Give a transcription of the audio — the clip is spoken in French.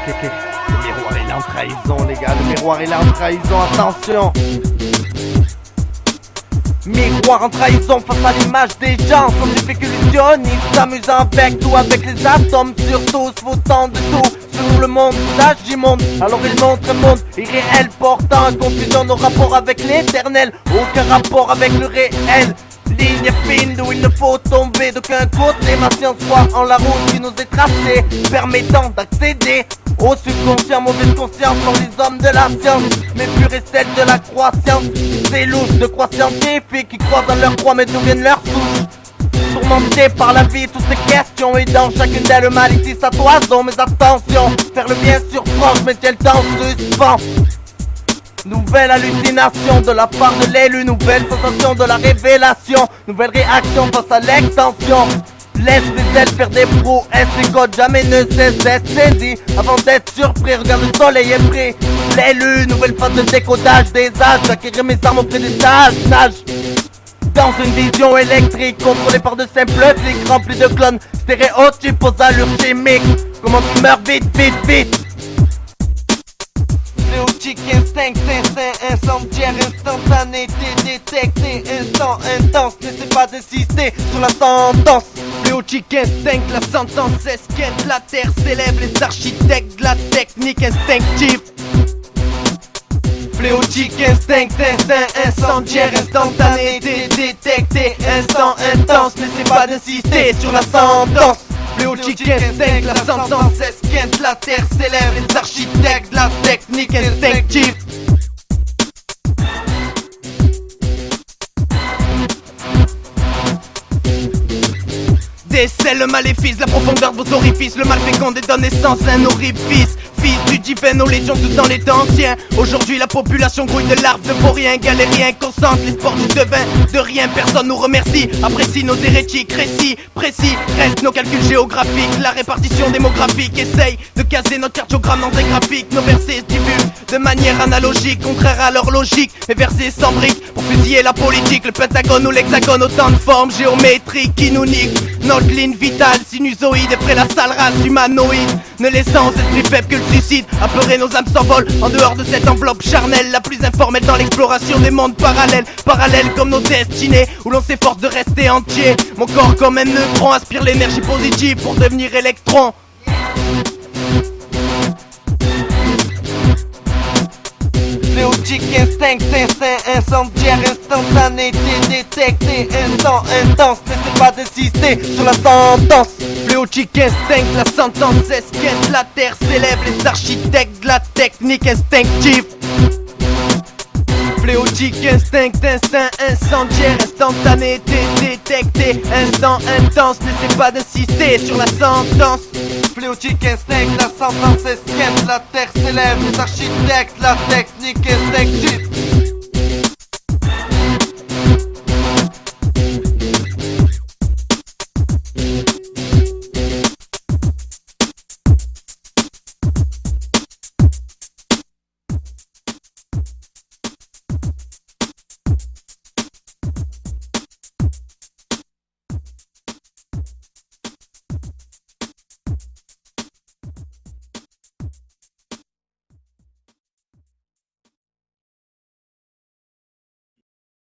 Le miroir est là en trahison, les gars. Le miroir est là en trahison, attention. Miroir en trahison face à l'image des gens. Sont des spéculationnistes s'amusant avec tout, avec les atomes, surtout se foutant de tout. Sur le monde, l'âge du monde, alors il montre un monde irréel, portant confusion nos rapports avec l'éternel. Aucun rapport avec le réel. Ligne fine d'où il ne faut tomber d'aucun côté. Ma science voit en la route qui nous est tracée, permettant d'accéder au subconscient. Mauvaise conscience sont les hommes de la science, mais pure est celle de la croissance. Ces louches de croix scientifiques qui croient dans leur croix, mais d'où viennent leurs souches? Tourmentés par la vie, toutes ces questions, et dans chacune d'elles mal ici sa toison. Mais attention, faire le bien surprend, je mettais le temps suspens. Nouvelle hallucination de la part de l'élu, nouvelle sensation de la révélation, nouvelle réaction face à l'extension. Laisse les ailes faire des prouesses, les codes jamais ne cessent d'être saisis avant d'être surpris. Regarde le soleil est pris, l'élu, nouvelle phase de décodage des âges. J'acquérir mes armes auprès des sages, nage dans une vision électrique, contrôlée par de simples flics remplis de clones, stéréotypes aux allures chimiques. Comment tu meurs vite, vite, vite. Léotique, instinct, incendiaire, instantané, détecté, instant intense, n'essaie pas d'insister sur la sentence. Léotique, instinct, la sentence esquinte, la terre célèbre les architectes de la technique instinctive. Fléautique, instinct, incendiaire, instantané, détecté, instant intense, n'essaie pas d'insister sur la sentence. Fléautique, instinct, la sentence esquinte, la terre célèbre les architectes de la technique instinctive. Décèle le maléfice, la profondeur de vos orifices. Le mal fécondé donne naissance à un orifice. Fils du divin, aux légions tout dans les temps anciens. Aujourd'hui la population grouille de larves de vauriens, galériens, concentre les sports du devin. De rien, personne nous remercie. Apprécie nos hérétiques, récits précis. Restent nos calculs géographiques, la répartition démographique. Essaye de caser notre cardiogramme dans des graphiques. Nos versets se divulguent de manière analogique, contraire à leur logique. Mes versets sans briques pour fusiller la politique. Le pentagone ou l'hexagone, autant de formes géométriques qui nous niquent notre ligne vitale, sinusoïde et près la sale race humanoïde. Ne laissant esprit faible que le suicide. Apeurer nos âmes s'envolent en dehors de cette enveloppe charnelle, la plus informelle dans l'exploration des mondes parallèles. Parallèles comme nos destinées, où l'on s'efforce de rester entier. Mon corps comme un neutron aspire l'énergie positive pour devenir électron. Léotique, instinct, incendiaire, instantané, détecté, instant intense, n'essaie pas d'insister sur la sentence. Fléautique, instinct, la sentence esquinte, la terre célèbre les architectes de la technique instinctive. Fléautique, instinct, incendiaire, instantané, détecté, instant intense, n'essaie pas d'insister sur la sentence. Fléautique, instinct, la sentence esquinte, la terre célèbre les architectes, la technique instinctive.